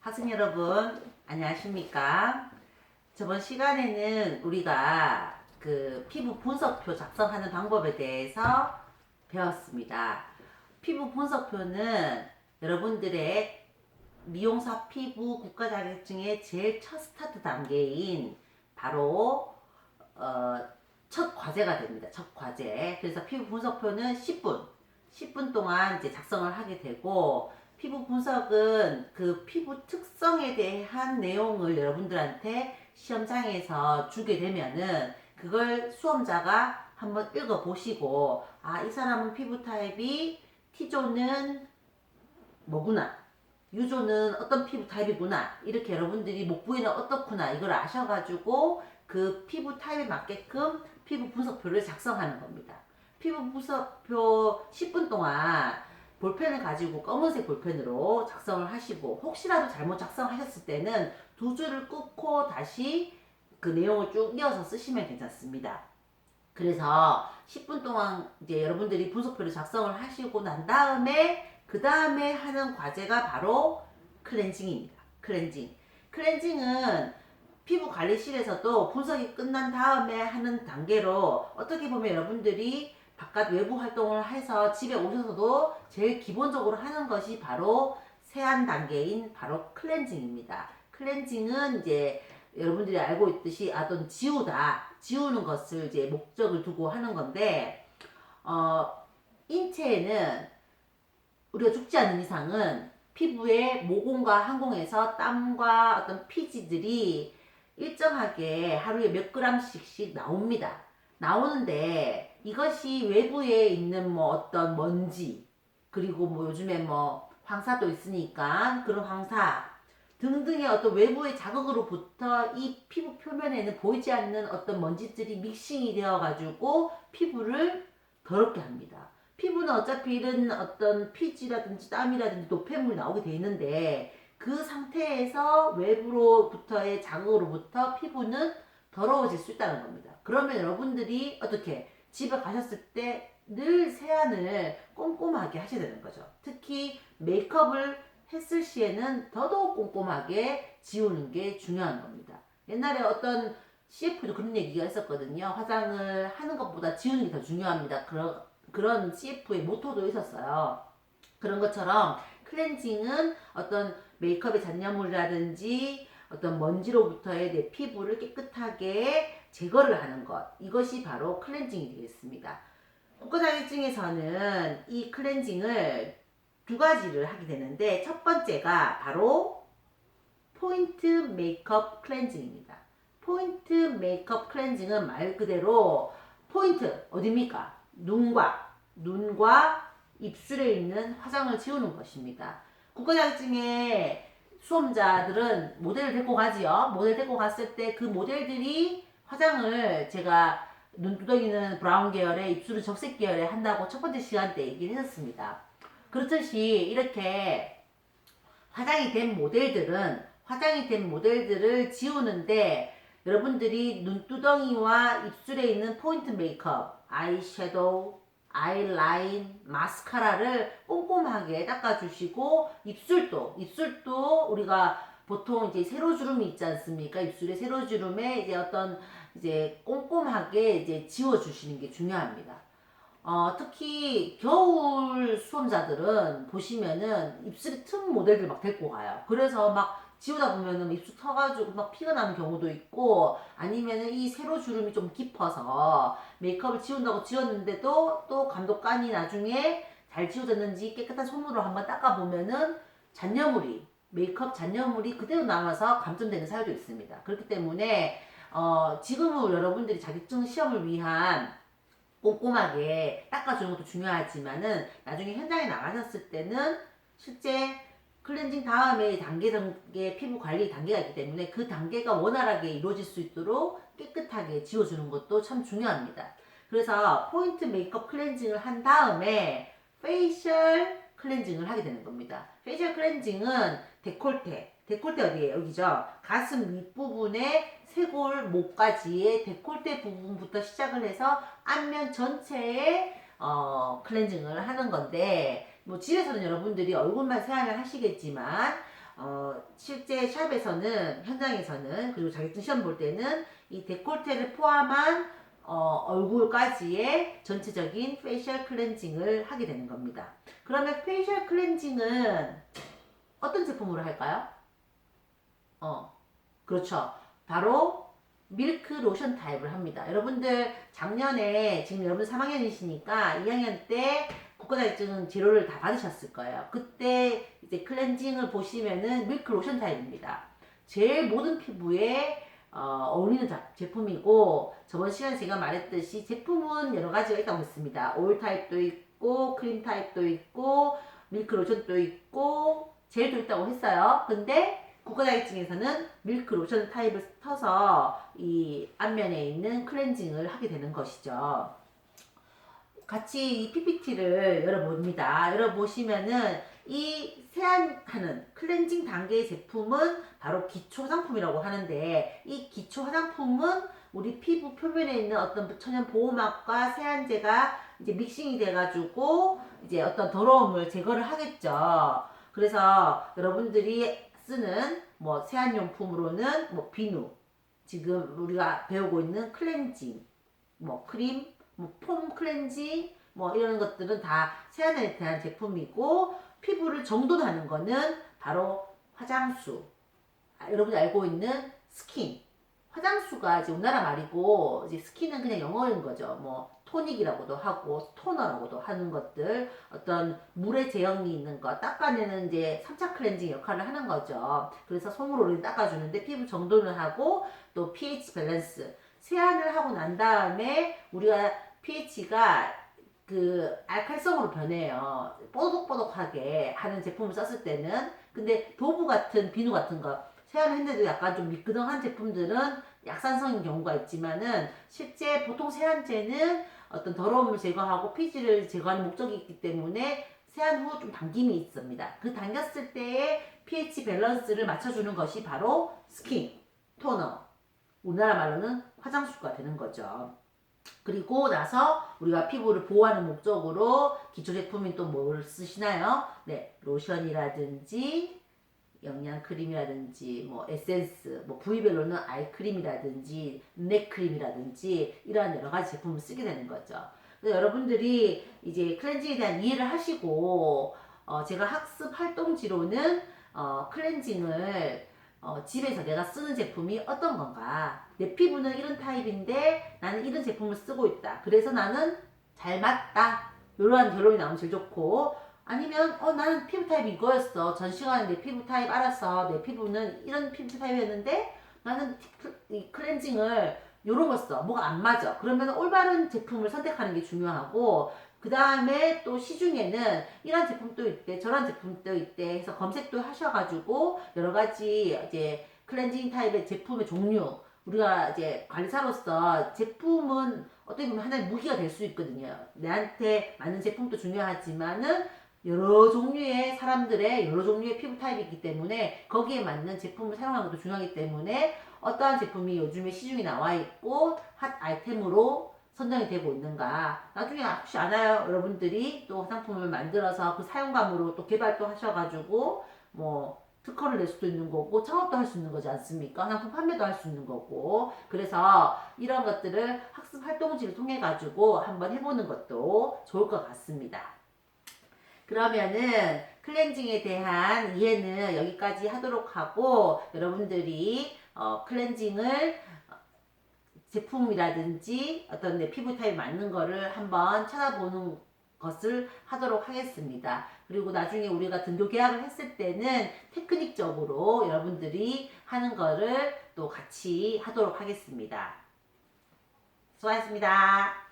학생 여러분, 안녕하십니까? 저번 시간에는 우리가 그 피부 분석표 작성하는 방법에 대해서 배웠습니다. 피부 분석표는 여러분들의 미용사 피부 국가 자격증의 제일 첫 스타트 단계인 바로 첫 과제가 됩니다. 첫 과제. 그래서 피부 분석표는 10분 동안 이제 작성을 하게 되고, 피부 분석은 그 피부 특성에 대한 내용을 여러분들한테 시험장에서 주게 되면은 그걸 수험자가 한번 읽어보시고, 아, 이 사람은 피부 타입이 T존은 뭐구나, 유조는 어떤 피부 타입이구나, 이렇게 여러분들이 목 부위는 어떻구나, 이걸 아셔가지고 그 피부 타입에 맞게끔 피부 분석표를 작성하는 겁니다. 피부 분석표 10분 동안 볼펜을 가지고 검은색 볼펜으로 작성을 하시고, 혹시라도 잘못 작성하셨을 때는 두 줄을 끊고 다시 그 내용을 쭉 이어서 쓰시면 괜찮습니다. 그래서 10분 동안 이제 여러분들이 분석표를 작성을 하시고 난 다음에 그 다음에 하는 과제가 바로 클렌징입니다. 클렌징. 클렌징은 피부 관리실에서도 분석이 끝난 다음에 하는 단계로, 어떻게 보면 여러분들이 바깥 외부 활동을 해서 집에 오셔서도 제일 기본적으로 하는 것이 바로 세안 단계인 바로 클렌징입니다. 클렌징은 이제 여러분들이 알고 있듯이 어떤 지우는 것을 이제 목적을 두고 하는 건데, 인체에는 우리가 죽지 않는 이상은 피부에 모공과 항공에서 땀과 어떤 피지들이 일정하게 하루에 몇 그램씩 나옵니다. 나오는데 이것이 외부에 있는 뭐 어떤 먼지, 그리고 뭐 요즘에 뭐 황사도 있으니까 그런 황사 등등의 어떤 외부의 자극으로부터 이 피부 표면에는 보이지 않는 어떤 먼지들이 믹싱이 되어 가지고 피부를 더럽게 합니다. 피부는 어차피 이런 어떤 피지라든지 땀이라든지 노폐물이 나오게 돼 있는데, 그 상태에서 외부로부터의 자극으로부터 피부는 더러워질 수 있다는 겁니다. 그러면 여러분들이 어떻게 집에 가셨을 때 늘 세안을 꼼꼼하게 하셔야 되는 거죠. 특히 메이크업을 했을 시에는 더더욱 꼼꼼하게 지우는 게 중요한 겁니다. 옛날에 어떤 CF도 그런 얘기가 있었거든요. 화장을 하는 것보다 지우는 게 더 중요합니다. 그런 CF의 모토도 있었어요. 그런 것처럼 클렌징은 어떤 메이크업의 잔여물이라든지 어떤 먼지로부터의 내 피부를 깨끗하게 제거를 하는 것, 이것이 바로 클렌징이 되겠습니다. 국가자격증에서는 이 클렌징을 두 가지를 하게 되는데, 첫 번째가 바로 포인트 메이크업 클렌징입니다. 포인트 메이크업 클렌징은 말 그대로 포인트, 어딥니까? 눈과 입술에 있는 화장을 지우는 것입니다. 국가자격증의 수험자들은 모델을 데리고 가지요. 모델 데리고 갔을 때 그 모델들이 화장을, 제가 눈두덩이는 브라운 계열에 입술은 적색 계열에 한다고 첫 번째 시간 때 얘기를 했었습니다. 그렇듯이 이렇게 화장이 된 모델들을 지우는데, 여러분들이 눈두덩이와 입술에 있는 포인트 메이크업, 아이섀도우, 아이라인, 마스카라를 꼼꼼하게 닦아주시고, 입술도 우리가 보통 이제 세로주름이 있지 않습니까? 입술에 세로주름에 이제 어떤 이제 꼼꼼하게 이제 지워주시는 게 중요합니다. 특히 겨울 수험자들은 보시면은 입술이 튼 모델들 막 데리고 가요. 그래서 막 지우다 보면은 입술 터가지고 막 피가 나는 경우도 있고, 아니면은 이 세로 주름이 좀 깊어서 메이크업을 지운다고 지웠는데도 또 감독관이 나중에 잘 지워졌는지 깨끗한 손으로 한번 닦아보면은 메이크업 잔여물이 그대로 남아서 감점되는 사유도 있습니다. 그렇기 때문에 지금은 여러분들이 자격증 시험을 위한 꼼꼼하게 닦아주는 것도 중요하지만은, 나중에 현장에 나가셨을 때는 실제 클렌징 다음에 단계 피부 관리 단계가 있기 때문에 그 단계가 원활하게 이루어질 수 있도록 깨끗하게 지워주는 것도 참 중요합니다. 그래서 포인트 메이크업 클렌징을 한 다음에 페이셜 클렌징을 하게 되는 겁니다. 페이셜 클렌징은 데콜테 어디에요? 여기죠. 가슴 윗부분에 쇄골 목까지의 데콜테 부분부터 시작을 해서 안면 전체에 클렌징을 하는 건데, 뭐 집에서는 여러분들이 얼굴만 세안을 하시겠지만 실제 샵에서는, 현장에서는, 그리고 자격증 시험 볼 때는 이 데콜테를 포함한 얼굴까지의 전체적인 페이셜 클렌징을 하게 되는 겁니다. 그러면 페이셜 클렌징은 어떤 제품으로 할까요? 그렇죠. 바로 밀크 로션 타입을 합니다. 여러분들 작년에, 지금 여러분 3학년이시니까 2학년 때 국가자격증 제로를 다 받으셨을 거예요. 그때 이제 클렌징을 보시면은 밀크 로션 타입입니다. 제일 모든 피부에 어울리는 제품이고, 저번 시간에 제가 말했듯이 제품은 여러 가지가 있다고 했습니다. 오일 타입도 있고, 크림 타입도 있고, 밀크 로션도 있고, 젤도 있다고 했어요. 근데 국가자격증에서는 밀크 로션 타입을 터서 이 앞면에 있는 클렌징을 하게 되는 것이죠. 같이 이 PPT를 열어봅니다. 열어보시면은 이 세안하는 클렌징 단계의 제품은 바로 기초 화장품이라고 하는데, 이 기초 화장품은 우리 피부 표면에 있는 어떤 천연 보호막과 세안제가 이제 믹싱이 돼가지고 이제 어떤 더러움을 제거를 하겠죠. 그래서 여러분들이 쓰는 뭐 세안용품으로는 뭐 비누, 지금 우리가 배우고 있는 클렌징, 뭐 크림, 뭐 폼 클렌징, 뭐 이런 것들은 다 세안에 대한 제품이고, 피부를 정돈하는 거는 바로 화장수. 여러분이 알고 있는 스킨. 화장수가 이제 우리나라 말이고, 이제 스킨은 그냥 영어인 거죠. 뭐 토닉이라고도 하고 토너라고도 하는 것들, 어떤 물의 제형이 있는 거 닦아내는 이제 3차 클렌징 역할을 하는 거죠. 그래서 손으로 우리 닦아주는데 피부 정돈을 하고, 또 pH 밸런스, 세안을 하고 난 다음에 우리가 pH가 그 알칼성으로 변해요. 뽀독뽀독하게 하는 제품을 썼을 때는. 근데 도브 같은 비누 같은 거 세안을 했는데도 약간 좀 미끄덩한 제품들은 약산성인 경우가 있지만은, 실제 보통 세안제는 어떤 더러움을 제거하고 피지를 제거하는 목적이 있기 때문에 세안 후 좀 당김이 있습니다. 그 당겼을 때의 pH 밸런스를 맞춰주는 것이 바로 스킨, 토너, 우리나라 말로는 화장수가 되는 거죠. 그리고 나서 우리가 피부를 보호하는 목적으로 기초 제품인 또 뭘 쓰시나요? 네, 로션이라든지 영양크림이라든지 뭐 에센스, 뭐 부위별로는 아이크림이라든지 넥크림이라든지 이러한 여러 가지 제품을 쓰게 되는 거죠. 그래서 여러분들이 이제 클렌징에 대한 이해를 하시고, 제가 학습 활동지로는 클렌징을 집에서 내가 쓰는 제품이 어떤 건가, 내 피부는 이런 타입인데 나는 이런 제품을 쓰고 있다, 그래서 나는 잘 맞다, 이러한 결론이 나오면 제일 좋고, 아니면 나는 피부 타입이 이거였어, 전 시간에 내 피부 타입 알았어, 내 피부는 이런 피부 타입이었는데 나는 이 클렌징을 요런 거 써, 뭐가 안 맞아, 그러면 올바른 제품을 선택하는 게 중요하고, 그 다음에 또 시중에는 이런 제품도 있대, 저런 제품도 있대 해서 검색도 하셔가지고 여러 가지 이제 클렌징 타입의 제품의 종류, 우리가 이제 관리사로서 제품은 어떻게 보면 하나의 무기가 될 수 있거든요. 내한테 맞는 제품도 중요하지만은 여러 종류의 사람들의 여러 종류의 피부 타입이기 때문에 거기에 맞는 제품을 사용하는 것도 중요하기 때문에, 어떠한 제품이 요즘에 시중에 나와 있고 핫 아이템으로 선정이 되고 있는가, 나중에 혹시 아나요? 여러분들이 또 화장품을 만들어서 그 사용감으로 또 개발도 하셔가지고 뭐 특허를 낼 수도 있는 거고 창업도 할 수 있는 거지 않습니까? 화장품 판매도 할 수 있는 거고. 그래서 이런 것들을 학습 활동지를 통해 가지고 한번 해보는 것도 좋을 것 같습니다. 그러면은 클렌징에 대한 이해는 여기까지 하도록 하고, 여러분들이 클렌징을 제품이라든지 어떤 내 피부 타입 맞는 거를 한번 찾아보는 것을 하도록 하겠습니다. 그리고 나중에 우리가 등교 계약을 했을 때는 테크닉적으로 여러분들이 하는 거를 또 같이 하도록 하겠습니다. 수고하셨습니다.